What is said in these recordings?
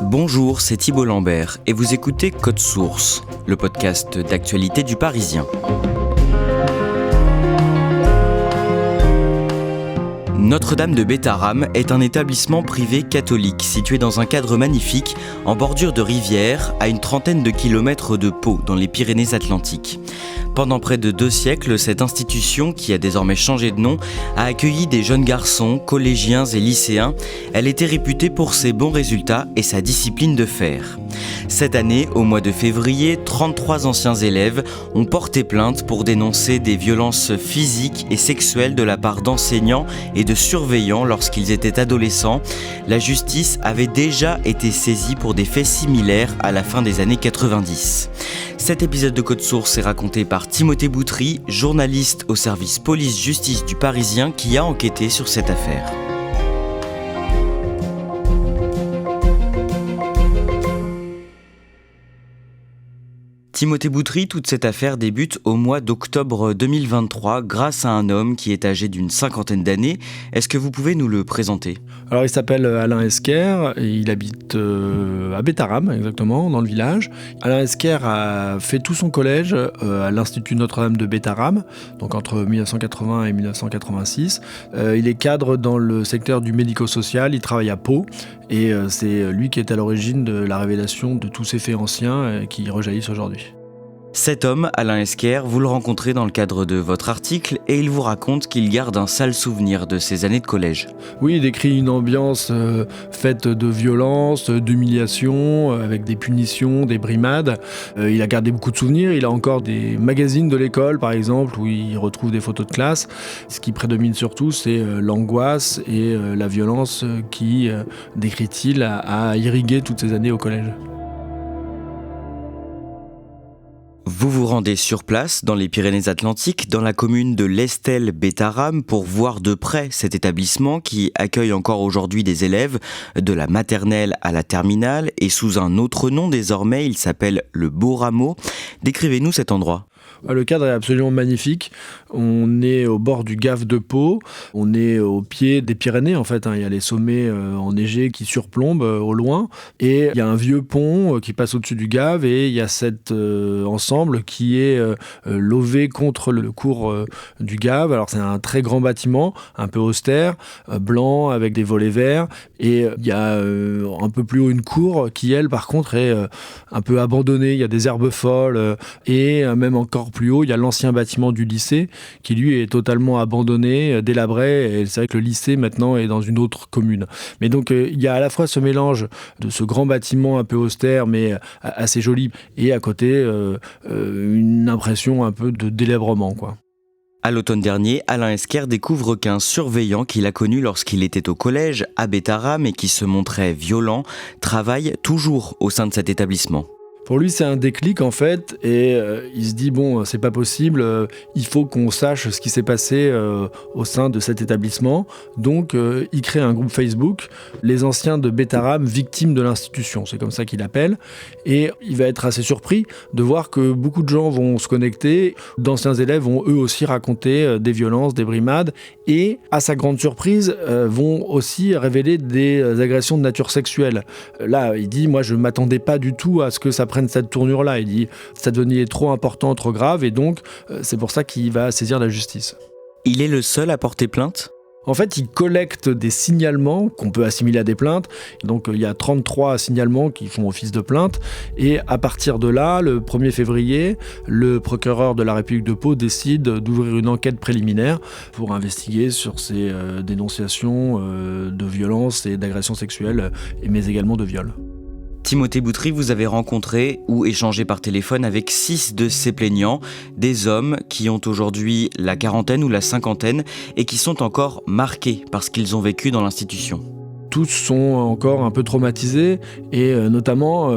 Bonjour, c'est Thibault Lambert et vous écoutez Code Source, le podcast d'actualité du Parisien. Notre-Dame de Bétharram est un établissement privé catholique situé dans un cadre magnifique en bordure de rivière à une trentaine de kilomètres de Pau dans les Pyrénées-Atlantiques. Pendant près de 2 siècles, cette institution, qui a désormais changé de nom, a accueilli des jeunes garçons, collégiens et lycéens. Elle était réputée pour ses bons résultats et sa discipline de fer. Cette année, au mois de février, 33 anciens élèves ont porté plainte pour dénoncer des violences physiques et sexuelles de la part d'enseignants et de surveillants lorsqu'ils étaient adolescents. La justice avait déjà été saisie pour des faits similaires à la fin des années 90. Cet épisode de Code Source est raconté par Timothée Boutry, journaliste au service police-justice du Parisien qui a enquêté sur cette affaire. Timothée Boutry, toute cette affaire débute au mois d'octobre 2023 grâce à un homme qui est âgé d'une 50aine d'années. Est-ce que vous pouvez nous le présenter ? Alors il s'appelle Alain Esquer et il habite à Bétharram exactement, dans le village. Alain Esquer a fait tout son collège à l'Institut Notre-Dame de Bétharram, donc entre 1980 et 1986. Il est cadre dans le secteur du médico-social, il travaille à Pau et c'est lui qui est à l'origine de la révélation de tous ces faits anciens qui rejaillissent aujourd'hui. Cet homme, Alain Esquer, vous le rencontrez dans le cadre de votre article et il vous raconte qu'il garde un sale souvenir de ses années de collège. Oui, il décrit une ambiance faite de violence, d'humiliation, avec des punitions, des brimades. Il a gardé beaucoup de souvenirs, il a encore des magazines de l'école par exemple où il retrouve des photos de classe. Ce qui prédomine surtout, c'est l'angoisse et la violence qui, décrit-il, a irrigué toutes ces années au collège. Vous vous rendez sur place, dans les Pyrénées-Atlantiques, dans la commune de l'Estel-Bétharram, pour voir de près cet établissement qui accueille encore aujourd'hui des élèves de la maternelle à la terminale et sous un autre nom désormais, il s'appelle le Beau Rameau. Décrivez-nous cet endroit. Le cadre est absolument magnifique. On est au bord du Gave de Pau. On est au pied des Pyrénées, en fait. Il y a les sommets enneigés qui surplombent au loin. Et il y a un vieux pont qui passe au-dessus du Gave. Et il y a cet ensemble qui est lové contre le cours du Gave. Alors, c'est un très grand bâtiment, un peu austère, blanc, avec des volets verts. Et il y a un peu plus haut une cour qui, elle, par contre, est un peu abandonnée. Il y a des herbes folles. Et même encore plus haut, il y a l'ancien bâtiment du lycée qui lui est totalement abandonné, délabré, et c'est vrai que le lycée maintenant est dans une autre commune. Mais donc il y a à la fois ce mélange de ce grand bâtiment un peu austère mais assez joli et à côté une impression un peu de délabrement, quoi. À l'automne dernier, Alain Esquer découvre qu'un surveillant qu'il a connu lorsqu'il était au collège à Bétharram et qui se montrait violent travaille toujours au sein de cet établissement. Pour lui, c'est un déclic en fait, et il se dit bon, c'est pas possible, il faut qu'on sache ce qui s'est passé au sein de cet établissement. Donc, il crée un groupe Facebook, les anciens de Bétharram victimes de l'institution, c'est comme ça qu'il appelle, et il va être assez surpris de voir que beaucoup de gens vont se connecter, d'anciens élèves vont eux aussi raconter des violences, des brimades, et à sa grande surprise, vont aussi révéler des agressions de nature sexuelle. Là, il dit, moi je m'attendais pas du tout à ce que ça prenne cette tournure-là. Il dit ça devenait trop important, trop grave, et donc c'est pour ça qu'il va saisir la justice. Il est le seul à porter plainte ? En fait, il collecte des signalements qu'on peut assimiler à des plaintes. Donc, il y a 33 signalements qui font office de plainte. Et à partir de là, le 1er février, le procureur de la République de Pau décide d'ouvrir une enquête préliminaire pour investiguer sur ces dénonciations de violences et d'agressions sexuelles, mais également de viols. Timothée Boutry, vous avez rencontré ou échangé par téléphone avec 6 de ces plaignants, des hommes qui ont aujourd'hui la quarantaine ou la cinquantaine et qui sont encore marqués par ce qu'ils ont vécu dans l'institution. Tous sont encore un peu traumatisés et notamment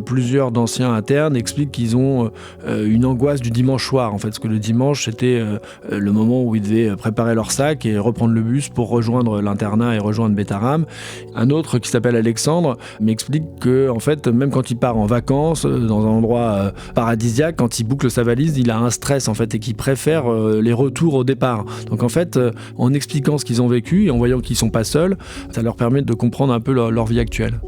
plusieurs d'anciens internes expliquent qu'ils ont une angoisse du dimanche soir en fait, parce que le dimanche c'était le moment où ils devaient préparer leur sac et reprendre le bus pour rejoindre l'internat et rejoindre Bétharram. Un autre qui s'appelle Alexandre m'explique que en fait même quand il part en vacances dans un endroit paradisiaque, quand il boucle sa valise, il a un stress en fait et qu'il préfère les retours au départ. Donc en fait en expliquant ce qu'ils ont vécu et en voyant qu'ils sont pas seuls, ça leur permet de comprendre un peu leur vie actuelle.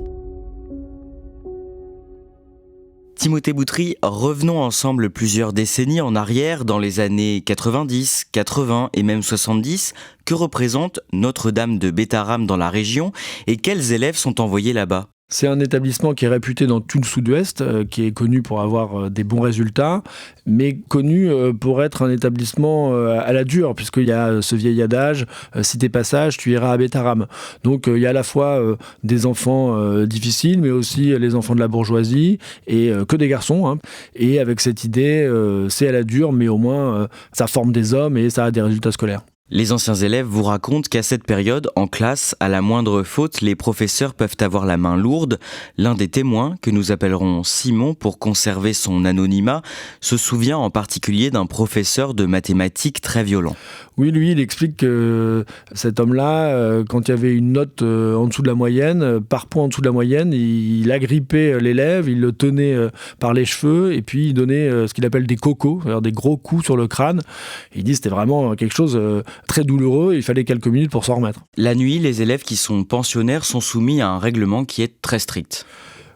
Timothée Boutry, revenons ensemble plusieurs décennies en arrière, dans les années 90, 80 et même 70. Que représente Notre-Dame de Bétharram dans la région et quels élèves sont envoyés là-bas ? C'est un établissement qui est réputé dans tout le sud-ouest, qui est connu pour avoir des bons résultats, mais connu pour être un établissement à la dure, puisqu'il y a ce vieil adage, si t'es pas sage, tu iras à Bétharram. Donc il y a à la fois des enfants difficiles, mais aussi les enfants de la bourgeoisie, et que des garçons. Hein. Et avec cette idée, c'est à la dure, mais au moins ça forme des hommes et ça a des résultats scolaires. Les anciens élèves vous racontent qu'à cette période, en classe, à la moindre faute, les professeurs peuvent avoir la main lourde. L'un des témoins, que nous appellerons Simon pour conserver son anonymat, se souvient en particulier d'un professeur de mathématiques très violent. Oui, lui, il explique que cet homme-là, quand il y avait une note en dessous de la moyenne, par point en dessous de la moyenne, il agrippait l'élève, il le tenait par les cheveux et puis il donnait ce qu'il appelle des cocos, c'est-à-dire des gros coups sur le crâne. Il dit que c'était vraiment quelque chose très douloureux, il fallait quelques minutes pour s'en remettre. La nuit, les élèves qui sont pensionnaires sont soumis à un règlement qui est très strict.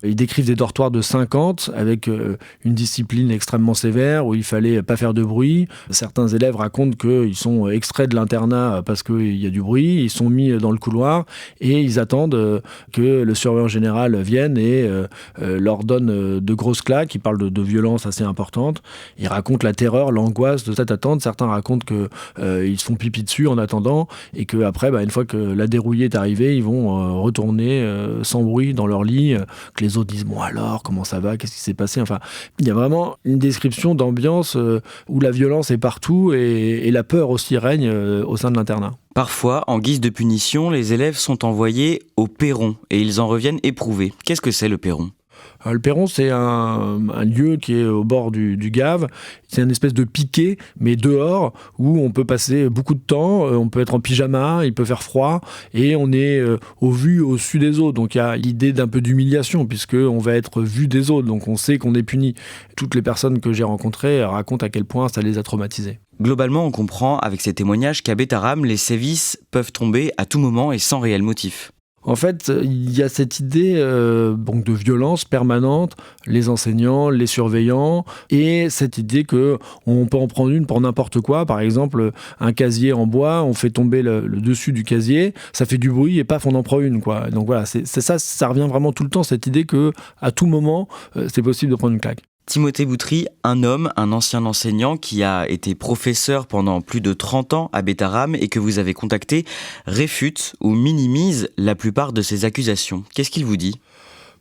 Ils décrivent des dortoirs de 50 avec une discipline extrêmement sévère où il fallait pas faire de bruit. Certains élèves racontent qu'ils sont extraits de l'internat parce qu'il y a du bruit, ils sont mis dans le couloir et ils attendent que le surveillant général vienne et leur donne de grosses claques. Ils parlent de violences assez importantes. Ils racontent la terreur, l'angoisse de cette attente. Certains racontent qu'ils se font pipi dessus en attendant et qu'après, une fois que la dérouillée est arrivée, ils vont retourner sans bruit dans leur lit, que les autres disent bon alors comment ça va, qu'est-ce qui s'est passé, enfin il y a vraiment une description d'ambiance où la violence est partout et la peur aussi règne au sein de l'internat. Parfois, en guise de punition, les élèves sont envoyés au perron et ils en reviennent éprouvés. Qu'est-ce que c'est le perron ? Le perron, c'est un lieu qui est au bord du Gave. C'est une espèce de piquet, mais dehors, où on peut passer beaucoup de temps. On peut être en pyjama, il peut faire froid, et on est au vu au-dessus des autres. Donc il y a l'idée d'un peu d'humiliation, puisqu'on va être vu des autres, donc on sait qu'on est puni. Toutes les personnes que j'ai rencontrées racontent à quel point ça les a traumatisés. Globalement, on comprend avec ces témoignages qu'à Bétharram, les sévices peuvent tomber à tout moment et sans réel motif. En fait, il y a cette idée de violence permanente, les enseignants, les surveillants, et cette idée qu'on peut en prendre une pour n'importe quoi. Par exemple, un casier en bois, on fait tomber le dessus du casier, ça fait du bruit et paf, on en prend une, quoi. Donc voilà, c'est ça revient vraiment tout le temps, cette idée qu'à tout moment, c'est possible de prendre une claque. Timothée Boutry, un homme, un ancien enseignant qui a été professeur pendant plus de 30 ans à Bétharram et que vous avez contacté, réfute ou minimise la plupart de ces accusations. Qu'est-ce qu'il vous dit ?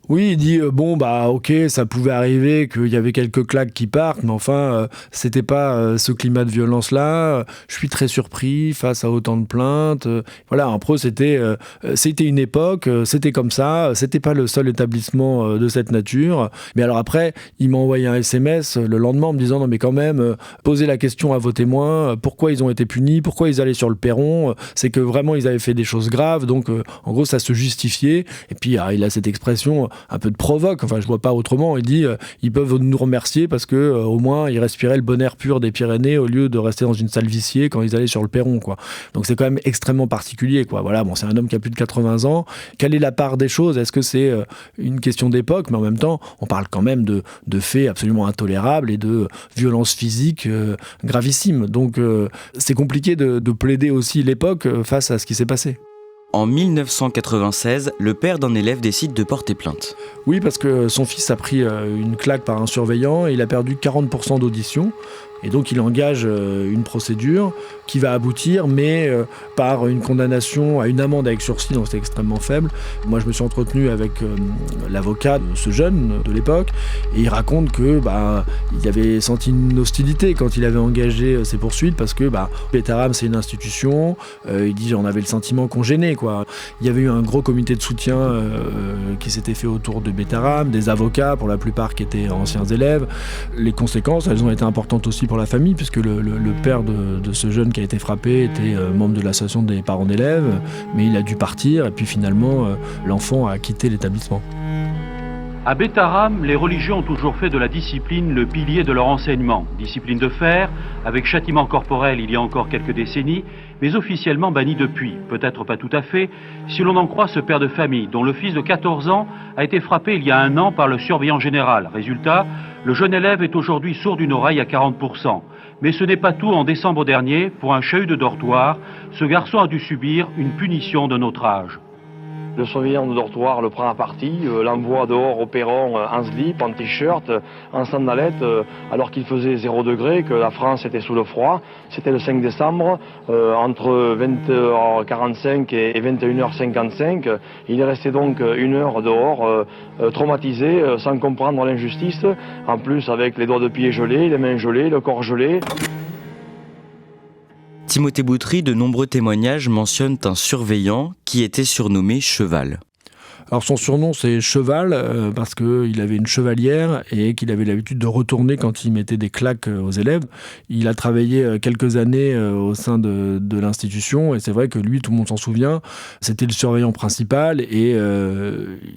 Oui, il dit ok, ça pouvait arriver qu'il y avait quelques claques qui partent, mais enfin, c'était pas ce climat de violence-là. Je suis très surpris face à autant de plaintes. Voilà, en pro, c'était une époque, c'était comme ça, c'était pas le seul établissement de cette nature. Mais alors après, il m'a envoyé un SMS le lendemain en me disant non mais quand même, posez la question à vos témoins, pourquoi ils ont été punis, pourquoi ils allaient sur le perron, c'est que vraiment ils avaient fait des choses graves, donc en gros ça se justifiait. Et puis il a cette expression un peu de provoque, enfin je vois pas autrement, il dit ils peuvent nous remercier parce que au moins ils respiraient le bon air pur des Pyrénées au lieu de rester dans une salle viciée quand ils allaient sur le perron, quoi. Donc c'est quand même extrêmement particulier, quoi. Voilà, c'est un homme qui a plus de 80 ans. Quelle est la part des choses ? Est-ce que c'est une question d'époque, mais en même temps on parle quand même de faits absolument intolérables et de violences physiques gravissimes. Donc c'est compliqué de plaider aussi l'époque face à ce qui s'est passé. En 1996, le père d'un élève décide de porter plainte. Oui, parce que son fils a pris une claque par un surveillant et il a perdu 40% d'audition. Et donc il engage une procédure qui va aboutir, mais par une condamnation à une amende avec sursis, donc c'est extrêmement faible. Moi je me suis entretenu avec l'avocat de ce jeune de l'époque, et il raconte que il avait senti une hostilité quand il avait engagé ces poursuites, parce que Bétharram c'est une institution, il dit on avait le sentiment qu'on gênait, quoi. Il y avait eu un gros comité de soutien qui s'était fait autour de Bétharram, des avocats pour la plupart qui étaient anciens élèves. Les conséquences, elles ont été importantes aussi pour la famille, puisque le père de ce jeune qui a été frappé était membre de l'association des parents d'élèves, mais il a dû partir et puis finalement l'enfant a quitté l'établissement. À Bétaram, les religieux ont toujours fait de la discipline le pilier de leur enseignement. Discipline de fer, avec châtiment corporel il y a encore quelques décennies, mais officiellement bannie depuis. Peut-être pas tout à fait, si l'on en croit ce père de famille, dont le fils de 14 ans a été frappé il y a 1 an par le surveillant général. Résultat, le jeune élève est aujourd'hui sourd d'une oreille à 40%. Mais ce n'est pas tout. En décembre dernier, pour un chahut de dortoir, ce garçon a dû subir une punition de notre âge. Le surveillant de dortoir le prend à partie, l'envoie dehors au perron en slip, en t-shirt, en sandalette, alors qu'il faisait 0 degré, que la France était sous le froid. C'était le 5 décembre, entre 20h45 et 21h55. Il est resté donc 1 heure dehors, traumatisé, sans comprendre l'injustice. En plus, avec les doigts de pied gelés, les mains gelées, le corps gelé. Timothée Boutry, de nombreux témoignages mentionnent un surveillant qui était surnommé Cheval. Alors son surnom c'est Cheval parce qu'il avait une chevalière et qu'il avait l'habitude de retourner quand il mettait des claques aux élèves. Il a travaillé quelques années au sein de l'institution et c'est vrai que lui, tout le monde s'en souvient, c'était le surveillant principal et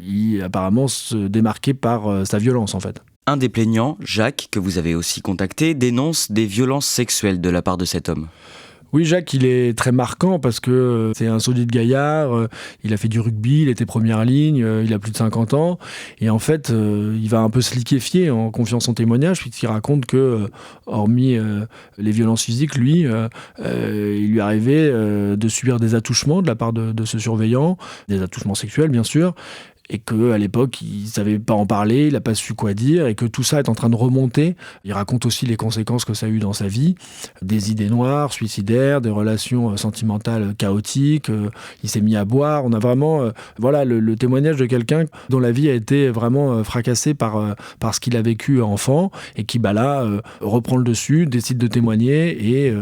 il apparemment se démarquait par sa violence en fait. Un des plaignants, Jacques, que vous avez aussi contacté, dénonce des violences sexuelles de la part de cet homme. Oui, Jacques, il est très marquant parce que c'est un solide gaillard, il a fait du rugby, il était première ligne, il a plus de 50 ans. Et en fait, il va un peu se liquéfier en confiant son témoignage, puisqu'il raconte que, hormis les violences physiques, lui, il lui arrivait de subir des attouchements de la part de ce surveillant, des attouchements sexuels, bien sûr. Et qu'à l'époque, il ne savait pas en parler, il n'a pas su quoi dire, et que tout ça est en train de remonter. Il raconte aussi les conséquences que ça a eu dans sa vie, des idées noires, suicidaires, des relations sentimentales chaotiques, il s'est mis à boire. On a vraiment le témoignage de quelqu'un dont la vie a été vraiment fracassée par ce qu'il a vécu enfant, et qui reprend le dessus, décide de témoigner, et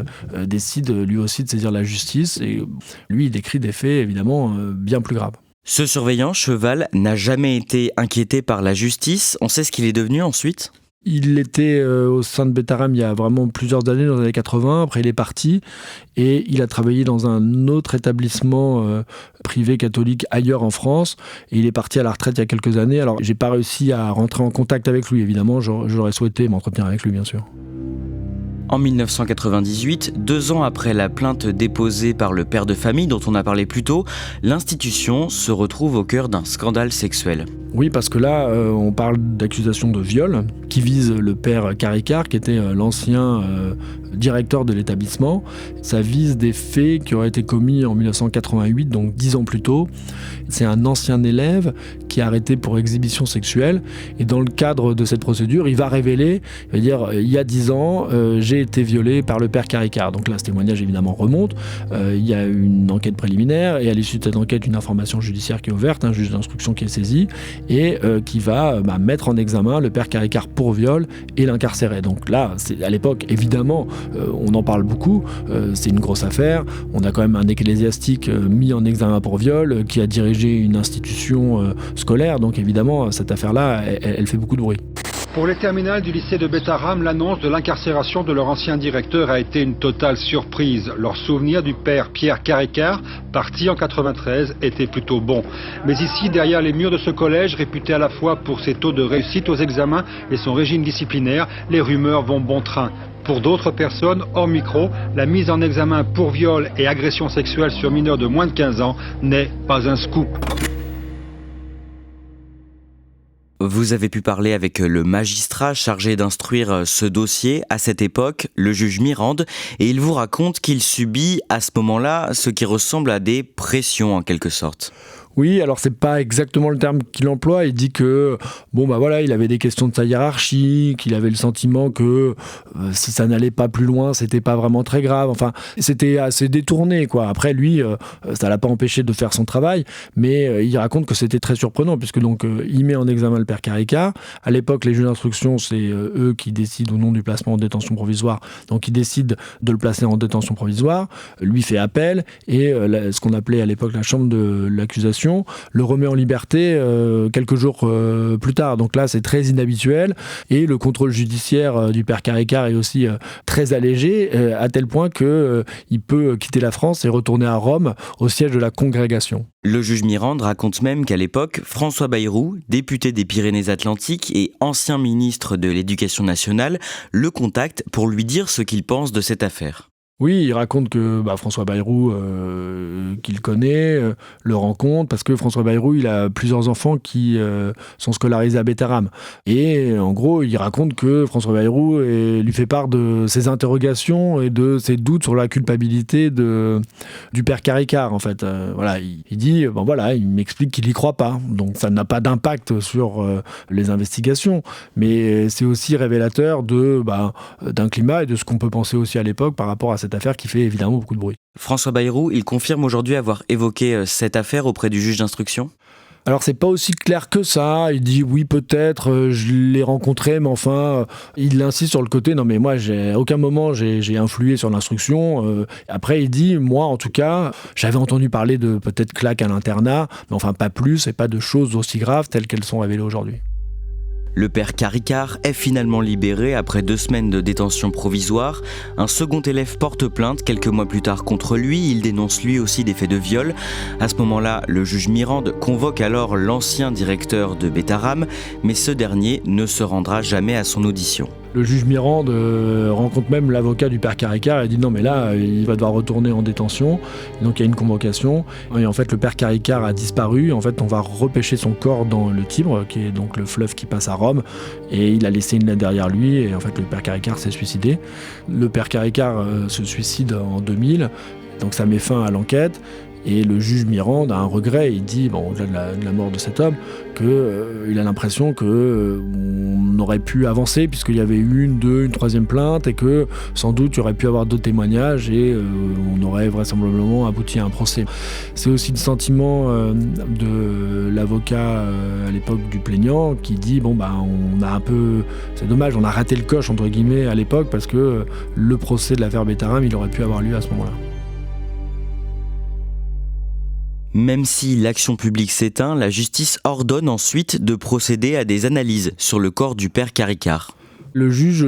décide lui aussi de saisir la justice. Et lui, il décrit des faits évidemment bien plus graves. Ce surveillant, Cheval, n'a jamais été inquiété par la justice. On sait ce qu'il est devenu ensuite ? Il était au sein de Bétaram il y a vraiment plusieurs années, dans les années 80. Après, il est parti et il a travaillé dans un autre établissement privé catholique ailleurs en France. Et il est parti à la retraite il y a quelques années. Alors, j'ai pas réussi à rentrer en contact avec lui, évidemment. J'aurais souhaité m'entretenir avec lui, bien sûr. En 1998, 2 ans après la plainte déposée par le père de famille dont on a parlé plus tôt, l'institution se retrouve au cœur d'un scandale sexuel. Oui, parce que là, on parle d'accusations de viol qui visent le père Caricart, qui était l'ancien directeur de l'établissement. Ça vise des faits qui auraient été commis en 1988, donc 10 ans plus tôt. C'est un ancien élève qui est arrêté pour exhibition sexuelle. Et dans le cadre de cette procédure, il va révéler, il y a 10 ans, j'ai été violé par le père Caricart. Donc là, ce témoignage évidemment remonte. Il y a une enquête préliminaire et à l'issue de cette enquête, une information judiciaire qui est ouverte, un juge d'instruction qui est saisi et qui va mettre en examen le père Caricart pour viol et l'incarcérer. Donc là, à l'époque, évidemment, on en parle beaucoup. C'est une grosse affaire. On a quand même un ecclésiastique mis en examen pour viol qui a dirigé une institution scolaire. Donc évidemment, cette affaire-là, elle fait beaucoup de bruit. Pour les terminales du lycée de Bétaram, l'annonce de l'incarcération de leur ancien directeur a été une totale surprise. Leur souvenir du père Pierre Caricart, parti en 93, était plutôt bon. Mais ici, derrière les murs de ce collège, réputé à la fois pour ses taux de réussite aux examens et son régime disciplinaire, les rumeurs vont bon train. Pour d'autres personnes, hors micro, la mise en examen pour viol et agression sexuelle sur mineurs de moins de 15 ans n'est pas un scoop. Vous avez pu parler avec le magistrat chargé d'instruire ce dossier à cette époque, le juge Mirande, et il vous raconte qu'il subit à ce moment-là ce qui ressemble à des pressions en quelque sorte. Oui, alors c'est pas exactement le terme qu'il emploie. Il dit que il avait des questions de sa hiérarchie, qu'il avait le sentiment que si ça n'allait pas plus loin, c'était pas vraiment très grave. Enfin, c'était assez détourné, quoi. Après, lui, ça l'a pas empêché de faire son travail, mais il raconte que c'était très surprenant puisque donc il met en examen le père Caricart. À l'époque, les juges d'instruction, c'est eux qui décident ou non du placement en détention provisoire. Donc, ils décident de le placer en détention provisoire. Lui fait appel et ce qu'on appelait à l'époque la chambre de l'accusation congrégation, le remet en liberté quelques jours plus tard. Donc là, c'est très inhabituel. Et le contrôle judiciaire du père Caricart est aussi très allégé, à tel point qu'il peut quitter la France et retourner à Rome, au siège de la congrégation. Le juge Mirande raconte même qu'à l'époque, François Bayrou, député des Pyrénées-Atlantiques et ancien ministre de l'Éducation nationale, le contacte pour lui dire ce qu'il pense de cette affaire. Oui, il raconte que François Bayrou, qu'il connaît, le rencontre, parce que François Bayrou, il a plusieurs enfants qui sont scolarisés à Bétharram. Et en gros, il raconte que François Bayrou lui fait part de ses interrogations et de ses doutes sur la culpabilité du père Caricart, en fait. Il dit, il m'explique qu'il n'y croit pas. Donc ça n'a pas d'impact sur les investigations. Mais c'est aussi révélateur d'un climat et de ce qu'on peut penser aussi à l'époque par rapport à cette affaire qui fait évidemment beaucoup de bruit. François Bayrou, il confirme aujourd'hui avoir évoqué cette affaire auprès du juge d'instruction ? Alors c'est pas aussi clair que ça, il dit oui peut-être, je l'ai rencontré, mais enfin, il insiste sur le côté, non mais moi à aucun moment j'ai influé sur l'instruction. Après il dit, moi en tout cas, j'avais entendu parler de peut-être claques à l'internat, mais enfin pas plus et pas de choses aussi graves telles qu'elles sont révélées aujourd'hui. Le père Caricart est finalement libéré après 2 semaines de détention provisoire. Un second élève porte plainte quelques mois plus tard contre lui. Il dénonce lui aussi des faits de viol. À ce moment-là, le juge Mirande convoque alors l'ancien directeur de Bétharram, mais ce dernier ne se rendra jamais à son audition. Le juge Mirande rencontre même l'avocat du père Caricart et dit non mais là il va devoir retourner en détention. Et donc il y a une convocation et en fait le père Caricart a disparu. En fait on va repêcher son corps dans le Tibre, qui est donc le fleuve qui passe à Rome, et il a laissé une lettre derrière lui et en fait le père Caricart s'est suicidé. Le père Caricart se suicide en 2000, donc ça met fin à l'enquête. Et le juge Mirande a un regret, il dit, au-delà de la mort de cet homme, qu'il a l'impression qu'on aurait pu avancer puisqu'il y avait eu une troisième plainte et que sans doute il y aurait pu avoir d'autres témoignages et on aurait vraisemblablement abouti à un procès. C'est aussi le sentiment de l'avocat à l'époque du plaignant qui dit, on a un peu, c'est dommage, on a raté le coche entre guillemets à l'époque parce que le procès de l'affaire Bétharram, il aurait pu avoir lieu à ce moment-là. Même si l'action publique s'éteint, la justice ordonne ensuite de procéder à des analyses sur le corps du père Caricart. Le juge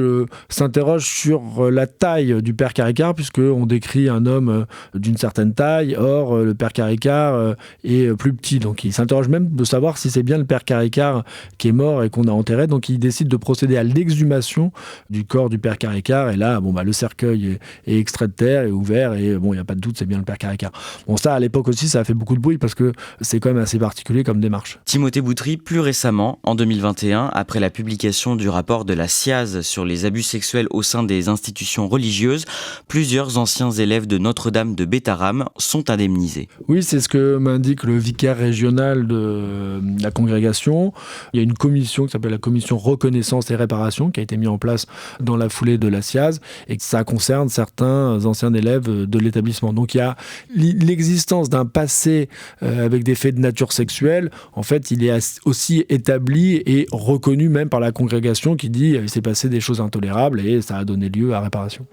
s'interroge sur la taille du père Caricart, puisqu'on décrit un homme d'une certaine taille. Or, le père Caricart est plus petit. Donc, il s'interroge même de savoir si c'est bien le père Caricart qui est mort et qu'on a enterré. Donc, il décide de procéder à l'exhumation du corps du père Caricart. Et là, le cercueil est extrait de terre, est ouvert. Et il n'y a pas de doute, c'est bien le père Caricart. Ça, à l'époque aussi, ça a fait beaucoup de bruit parce que c'est quand même assez particulier comme démarche. Timothée Boutry, plus récemment, en 2021, après la publication du rapport de la SIAZ sur les abus sexuels au sein des institutions religieuses, plusieurs anciens élèves de Notre-Dame de Bétharram sont indemnisés. Oui, c'est ce que m'indique le vicaire régional de la congrégation. Il y a une commission qui s'appelle la commission reconnaissance et réparation qui a été mise en place dans la foulée de la SIAZ et ça concerne certains anciens élèves de l'établissement. Donc il y a l'existence d'un passé avec des faits de nature sexuelle. En fait, il est aussi établi et reconnu même par la congrégation qui dit c'est passé des choses intolérables et ça a donné lieu à réparation.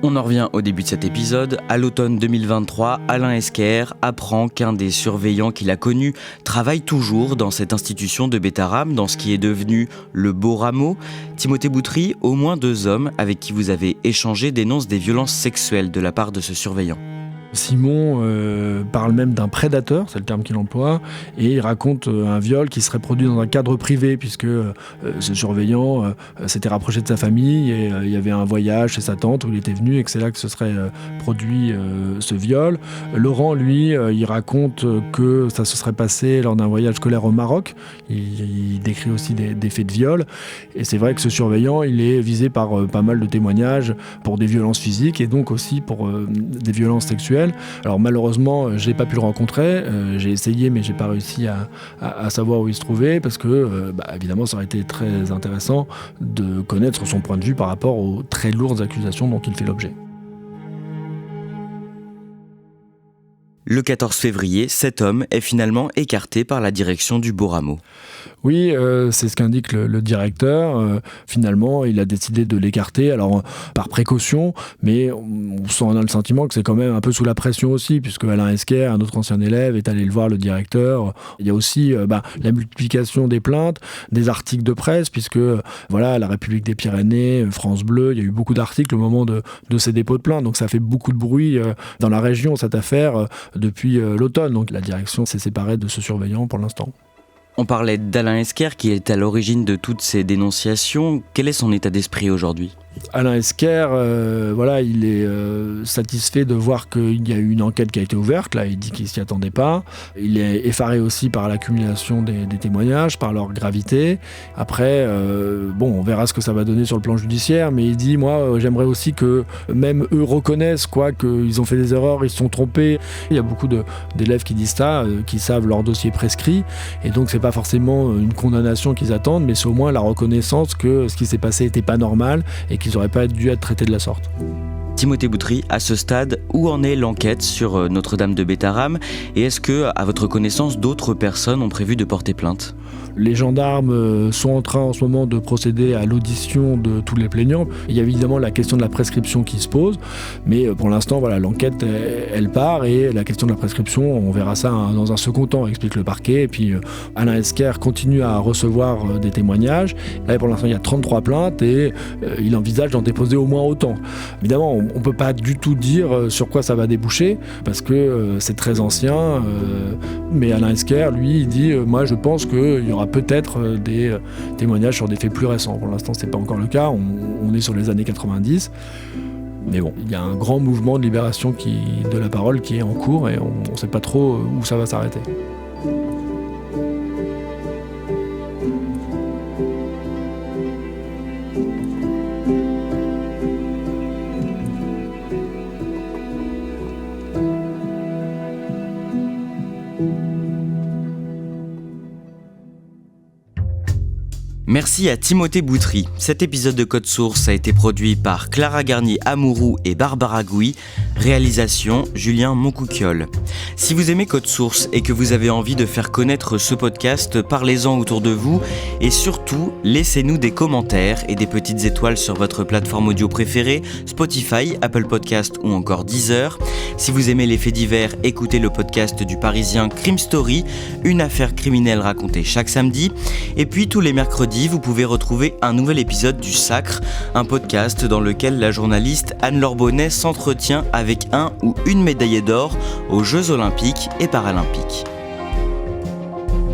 On en revient au début de cet épisode. À l'automne 2023, Alain Esquer apprend qu'un des surveillants qu'il a connu travaille toujours dans cette institution de Bétharram, dans ce qui est devenu le Beau Rameau. Timothée Boutry, au moins 2 hommes avec qui vous avez échangé dénoncent des violences sexuelles de la part de ce surveillant. Simon parle même d'un prédateur, c'est le terme qu'il emploie, et il raconte un viol qui serait produit dans un cadre privé, puisque ce surveillant s'était rapproché de sa famille, et il y avait un voyage chez sa tante où il était venu, et que c'est là que se serait produit ce viol. Laurent, lui, il raconte que ça se serait passé lors d'un voyage scolaire au Maroc. Il décrit aussi des faits de viol, et c'est vrai que ce surveillant, il est visé par pas mal de témoignages pour des violences physiques, et donc aussi pour des violences sexuelles. Alors malheureusement, j'ai pas pu le rencontrer, j'ai essayé mais j'ai pas réussi à savoir où il se trouvait parce que évidemment ça aurait été très intéressant de connaître son point de vue par rapport aux très lourdes accusations dont il fait l'objet. Le 14 février, cet homme est finalement écarté par la direction du beau rameau. Oui, c'est ce qu'indique le directeur. Finalement, il a décidé de l'écarter, alors par précaution, mais on a le sentiment que c'est quand même un peu sous la pression aussi, puisque Alain Esquer, un autre ancien élève, est allé le voir, le directeur. Il y a aussi la multiplication des plaintes, des articles de presse, puisque la République des Pyrénées, France Bleu, il y a eu beaucoup d'articles au moment de ces dépôts de plaintes, donc ça fait beaucoup de bruit dans la région, cette affaire, depuis l'automne. Donc la direction s'est séparée de ce surveillant pour l'instant. On parlait d'Alain Esquer qui est à l'origine de toutes ces dénonciations. Quel est son état d'esprit aujourd'hui ? Alain Esquer, il est satisfait de voir qu'il y a eu une enquête qui a été ouverte. Là, il dit qu'il ne s'y attendait pas. Il est effaré aussi par l'accumulation des témoignages, par leur gravité. Après, on verra ce que ça va donner sur le plan judiciaire, mais il dit, moi, j'aimerais aussi que même eux reconnaissent qu'ils ont fait des erreurs, ils se sont trompés. Il y a beaucoup d'élèves qui disent ça, qui savent leur dossier prescrit, et donc c'est pas forcément une condamnation qu'ils attendent, mais c'est au moins la reconnaissance que ce qui s'est passé n'était pas normal et qu'ils n'auraient pas dû être traités de la sorte. Timothée Boutry, à ce stade, où en est l'enquête sur Notre-Dame de Bétharram et est-ce que, à votre connaissance, d'autres personnes ont prévu de porter plainte ? Les gendarmes sont en train en ce moment de procéder à l'audition de tous les plaignants. Il y a évidemment la question de la prescription qui se pose, mais pour l'instant, l'enquête, elle part et la question de la prescription, on verra ça dans un second temps, explique le parquet. Et puis Alain Esquer continue à recevoir des témoignages. Là, pour l'instant, il y a 33 plaintes et il envisage d'en déposer au moins autant. Évidemment, on ne peut pas du tout dire sur quoi ça va déboucher parce que c'est très ancien. Mais Alain Esquer, lui, il dit moi, je pense qu'il y aura peut-être des témoignages sur des faits plus récents. Pour l'instant, c'est pas encore le cas. On est sur les années 90. Mais bon, il y a un grand mouvement de libération de la parole qui est en cours et on ne sait pas trop où ça va s'arrêter. Merci à Timothée Boutry. Cet épisode de Code Source a été produit par Clara Garnier-Amouroux et Barbara Gouy. Réalisation, Julien Moncouquiol. Si vous aimez Code Source et que vous avez envie de faire connaître ce podcast, parlez-en autour de vous et surtout, laissez-nous des commentaires et des petites étoiles sur votre plateforme audio préférée, Spotify, Apple Podcast ou encore Deezer. Si vous aimez les faits divers, écoutez le podcast du Parisien Crime Story, une affaire criminelle racontée chaque samedi. Et puis tous les mercredis, vous pouvez retrouver un nouvel épisode du Sacre, un podcast dans lequel la journaliste Anne-Laure Bonnet s'entretient avec un ou une médaillée d'or aux Jeux Olympiques et Paralympiques.